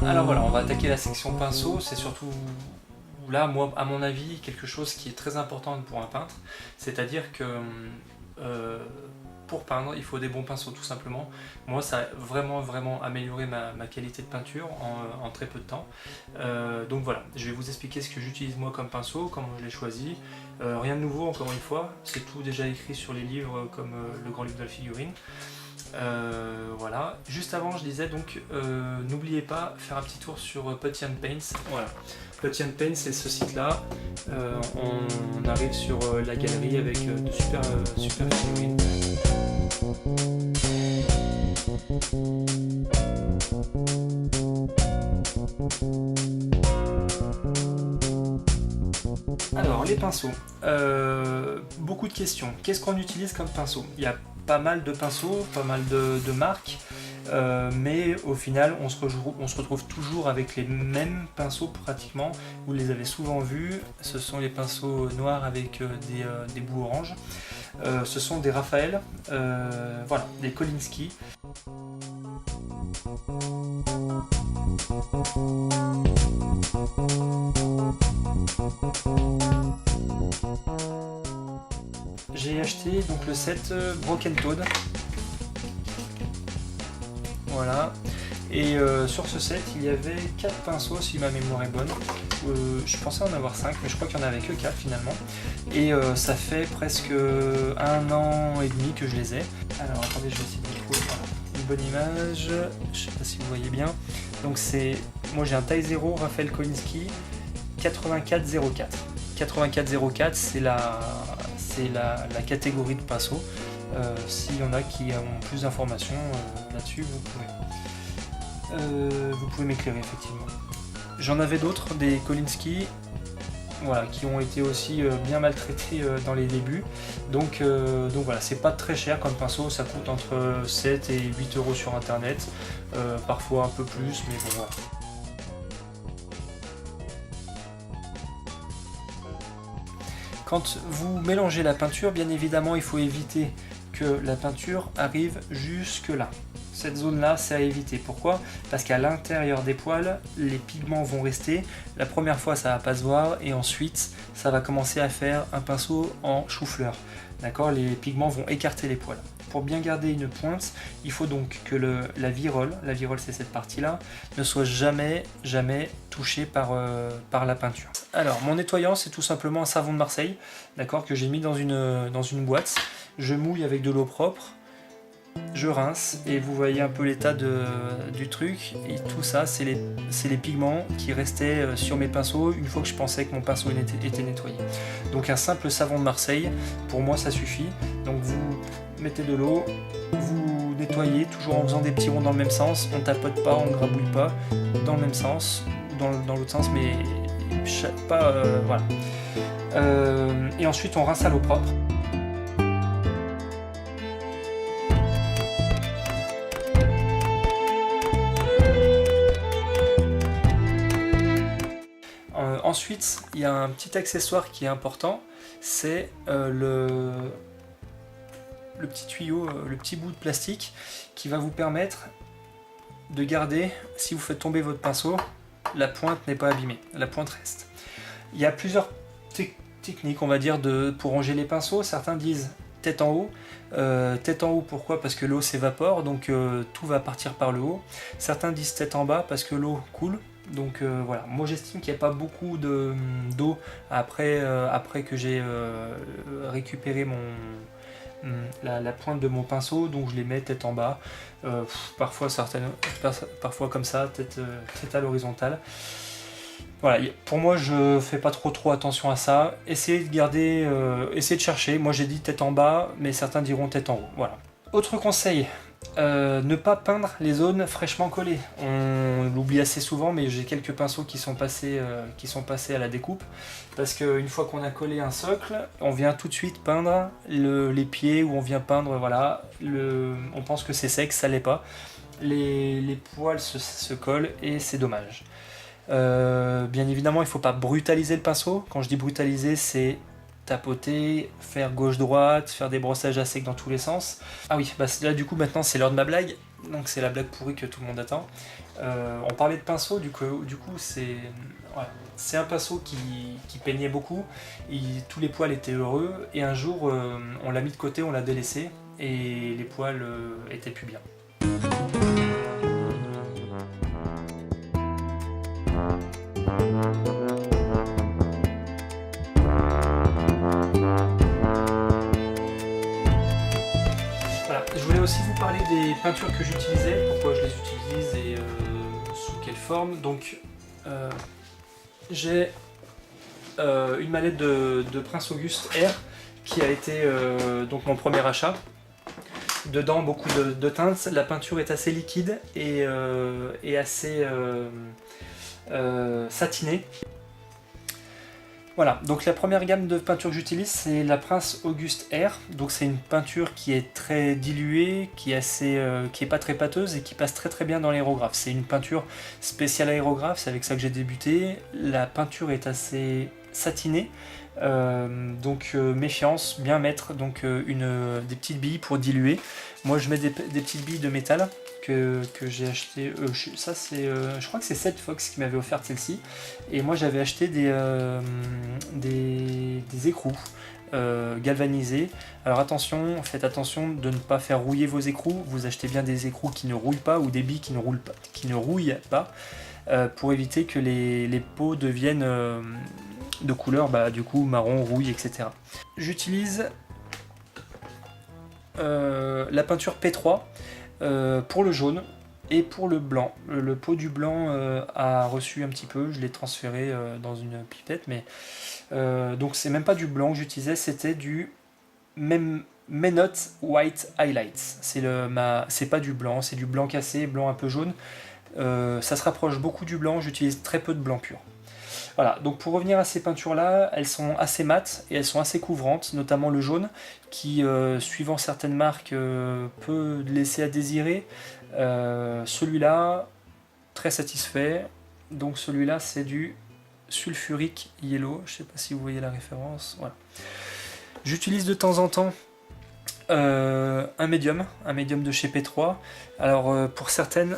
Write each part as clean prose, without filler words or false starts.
Alors voilà, on va attaquer la section pinceau. C'est surtout là, moi, à mon avis, quelque chose qui est très important pour un peintre. C'est-à-dire que pour peindre, il faut des bons pinceaux tout simplement. Moi, ça a vraiment amélioré ma qualité de peinture en très peu de temps. Donc voilà, je vais vous expliquer ce que j'utilise moi comme pinceau, comment je l'ai choisi. Rien de nouveau encore une fois, c'est tout déjà écrit sur les livres comme le grand livre de la figurine. Voilà. Juste avant, je disais donc, n'oubliez pas faire un petit tour sur Putty Paints. Voilà. Putty Paints, c'est ce site-là. On arrive sur la galerie avec de super figurines. Alors, les pinceaux. Beaucoup de questions. Qu'est-ce qu'on utilise comme pinceau? Il y a pas mal de pinceaux, pas mal de marques, mais au final on se retrouve toujours avec les mêmes pinceaux pratiquement. Vous les avez souvent vus, ce sont les pinceaux noirs avec des bouts orange. Ce sont des Raphaël, voilà, des Kolinsky. J'ai acheté donc le set Broken Toad. Voilà. Et sur ce set, il y avait 4 pinceaux si ma mémoire est bonne. Je pensais en avoir 5, mais je crois qu'il n'y en avait que 4 finalement. Et ça fait presque 1 an et demi que je les ai. Alors attendez, je vais essayer de trouver une bonne image. Je sais pas si vous voyez bien. Donc c'est, moi j'ai un taille 0 Raphaël Kolinsky 8404. 8404, c'est la catégorie de pinceau. S'il y en a qui ont plus d'informations là-dessus, vous pouvez m'éclairer effectivement. J'en avais d'autres, des Kolinsky, voilà, qui ont été aussi bien maltraités dans les débuts. Donc voilà, c'est pas très cher comme pinceau, ça coûte entre 7 et 8 euros sur internet, parfois un peu plus, mais bon voilà. Quand vous mélangez la peinture, bien évidemment, il faut éviter que la peinture arrive jusque là. Cette zone-là, c'est à éviter. Pourquoi? Parce qu'à l'intérieur des poils, les pigments vont rester. La première fois, ça va pas se voir, et ensuite, ça va commencer à faire un pinceau en chou-fleur. D'accord? Les pigments vont écarter les poils. Pour bien garder une pointe, il faut donc que la virole c'est cette partie-là, ne soit jamais touchée par la peinture. Alors, mon nettoyant, c'est tout simplement un savon de Marseille, d'accord, que j'ai mis dans une boîte. Je mouille avec de l'eau propre, je rince, et vous voyez un peu l'état du truc. Et tout ça, c'est les pigments qui restaient sur mes pinceaux une fois que je pensais que mon pinceau était nettoyé. Donc un simple savon de Marseille, pour moi, ça suffit. Donc vous mettez de l'eau, vous nettoyez, toujours en faisant des petits ronds dans le même sens. On tapote pas, on ne grabouille pas, dans le même sens, ou dans l'autre sens, mais pas... voilà. Et ensuite, on rince à l'eau propre. Ensuite, il y a un petit accessoire qui est important, c'est le petit tuyau, le petit bout de plastique qui va vous permettre de garder, si vous faites tomber votre pinceau, la pointe n'est pas abîmée, la pointe reste. Il y a plusieurs techniques, on va dire, pour ranger les pinceaux. Certains disent tête en haut. Tête en haut, pourquoi? Parce que l'eau s'évapore, donc tout va partir par le haut. Certains disent tête en bas parce que l'eau coule. Donc voilà, moi j'estime qu'il n'y a pas beaucoup d'eau après que j'ai récupéré la pointe de mon pinceau, donc je les mets tête en bas, parfois comme ça, tête à l'horizontale. Voilà, pour moi je fais pas trop attention à ça. Essayez de garder, essayez de chercher. Moi j'ai dit tête en bas, mais certains diront tête en haut. Voilà. Autre conseil, ne pas peindre les zones fraîchement collées. On l'oublie assez souvent, mais j'ai quelques pinceaux qui sont passés à la découpe, parce qu'une fois qu'on a collé un socle, on vient tout de suite peindre les pieds, ou on vient peindre, voilà, on pense que c'est sec, ça l'est pas. Les poils se collent et c'est dommage. Bien évidemment, il ne faut pas brutaliser le pinceau. Quand je dis brutaliser, c'est tapoter, faire gauche-droite, faire des brossages à sec dans tous les sens. Ah oui, bah là du coup maintenant c'est l'heure de ma blague, donc c'est la blague pourrie que tout le monde attend. On parlait de pinceau, du coup c'est voilà, c'est un pinceau qui peignait beaucoup, tous les poils étaient heureux, et un jour on l'a mis de côté, on l'a délaissé, et les poils étaient plus bien. Voilà, je voulais aussi vous parler des peintures que j'utilisais, pourquoi je les utilise et sous quelle forme. Donc j'ai une mallette de Prince Auguste R qui a été donc mon premier achat. Dedans beaucoup de teintes, la peinture est assez liquide et assez satinée. Voilà, donc la première gamme de peinture que j'utilise c'est la Prince Auguste R. Donc c'est une peinture qui est très diluée, qui est pas très pâteuse et qui passe très très bien dans l'aérographe. C'est une peinture spéciale aérographe, c'est avec ça que j'ai débuté. La peinture est assez satinée, donc méfiance, bien mettre donc des petites billes pour diluer. Moi je mets des petites billes de métal que j'ai acheté, ça c'est, je crois que c'est Seth Fox qui m'avait offert celle-ci, et moi j'avais acheté des écrous galvanisés. Alors attention, faites attention de ne pas faire rouiller vos écrous, vous achetez bien des écrous qui ne rouillent pas ou des billes qui ne rouillent pas, pour éviter que les peaux deviennent de couleur du coup marron, rouille, etc. J'utilise la peinture P3 pour le jaune et pour le blanc. Le pot du blanc a reçu un petit peu, je l'ai transféré dans une pipette, mais donc c'est même pas du blanc que j'utilisais, c'était du Menot White Highlights. C'est pas du blanc, c'est du blanc cassé, blanc un peu jaune. Ça se rapproche beaucoup du blanc, j'utilise très peu de blanc pur. Voilà, donc pour revenir à ces peintures-là, elles sont assez mates et elles sont assez couvrantes, notamment le jaune, qui, suivant certaines marques, peut laisser à désirer. Celui-là, très satisfait. Donc celui-là, c'est du Sulfuric Yellow, je ne sais pas si vous voyez la référence. Voilà. J'utilise de temps en temps un médium de chez P3. Alors pour certaines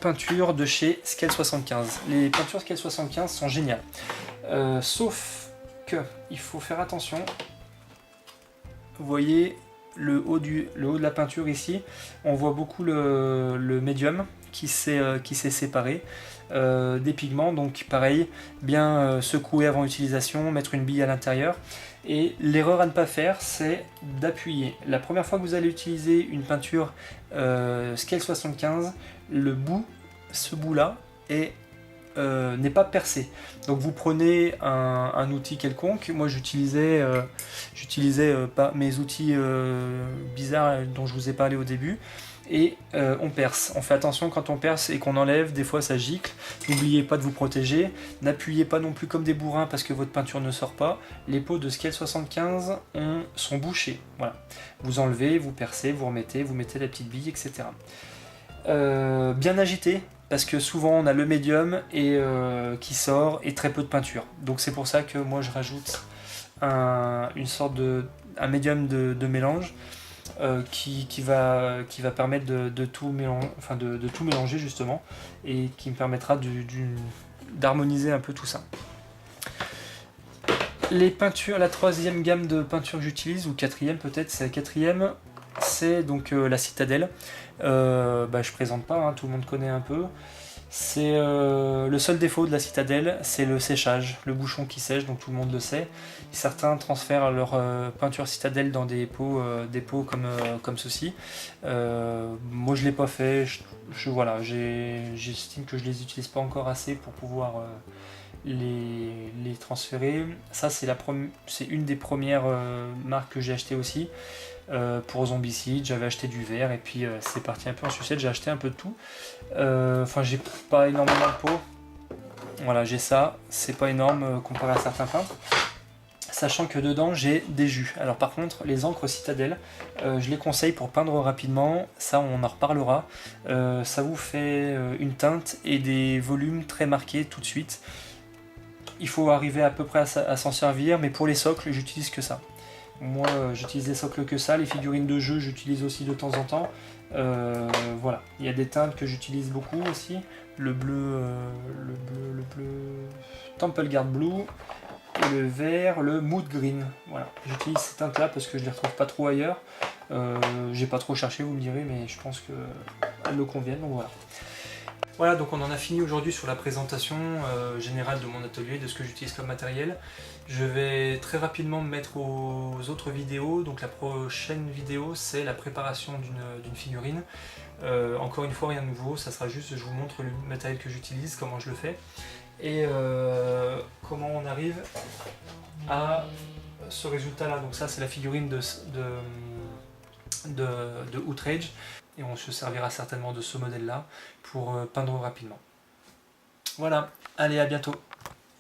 peintures de chez Scale 75. Les peintures Scale 75 sont géniales. Sauf que il faut faire attention. Vous voyez le haut de la peinture ici, on voit beaucoup le médium qui s'est séparé des pigments, donc pareil, bien secouer avant utilisation, mettre une bille à l'intérieur. Et l'erreur à ne pas faire, c'est d'appuyer. La première fois que vous allez utiliser une peinture Scale 75, ce bout-là n'est pas percé. Donc vous prenez un outil quelconque. Moi j'utilisais pas mes outils bizarres dont je vous ai parlé au début. Et on perce. On fait attention quand on perce et qu'on enlève, des fois ça gicle. N'oubliez pas de vous protéger. N'appuyez pas non plus comme des bourrins parce que votre peinture ne sort pas. Les pots de Scale 75 sont bouchés. Voilà. Vous enlevez, vous percez, vous remettez, vous mettez la petite bille, etc. Bien agité, parce que souvent on a le médium qui sort et très peu de peinture. Donc c'est pour ça que moi je rajoute un médium de mélange qui va permettre de tout mélanger justement, et qui me permettra d'harmoniser un peu tout ça. Les peintures, la troisième gamme de peintures que j'utilise, ou quatrième peut-être, c'est la quatrième, c'est donc la Citadelle. Je présente pas, hein, tout le monde connaît un peu. C'est le seul défaut de la Citadelle, c'est le séchage, le bouchon qui sèche, donc tout le monde le sait. Certains transfèrent leur peinture Citadelle dans des pots comme ceci. Moi je l'ai pas fait, j'estime que je les utilise pas encore assez pour pouvoir les transférer. Ça c'est une des premières marques que j'ai acheté aussi. Pour Zombicide, j'avais acheté du verre et puis c'est parti un peu en sucette, j'ai acheté un peu de tout. J'ai pas énormément de pots. Voilà, j'ai ça, c'est pas énorme comparé à certains peintres. Sachant que dedans j'ai des jus. Alors par contre, les encres Citadelle, je les conseille pour peindre rapidement, ça on en reparlera. Ça vous fait une teinte et des volumes très marqués tout de suite. il faut arriver à peu près à s'en servir, mais pour les socles, j'utilise que ça. Moi, j'utilise les socles que ça. Les figurines de jeu, j'utilise aussi de temps en temps. Voilà. Il y a des teintes que j'utilise beaucoup aussi. Le bleu Temple Guard Blue et le vert, le Mood Green. Voilà. J'utilise ces teintes-là parce que je les retrouve pas trop ailleurs. J'ai pas trop cherché, vous me direz, mais je pense qu'elles me conviennent. Donc voilà. Voilà, donc on en a fini aujourd'hui sur la présentation générale de mon atelier, de ce que j'utilise comme matériel. Je vais très rapidement me mettre aux autres vidéos. Donc la prochaine vidéo, c'est la préparation d'une figurine. Encore une fois, rien de nouveau, ça sera juste, je vous montre le matériel que j'utilise, comment je le fais, et comment on arrive à ce résultat-là. Donc ça, c'est la figurine de Outrage. Et on se servira certainement de ce modèle-là pour peindre rapidement. Voilà, allez, à bientôt.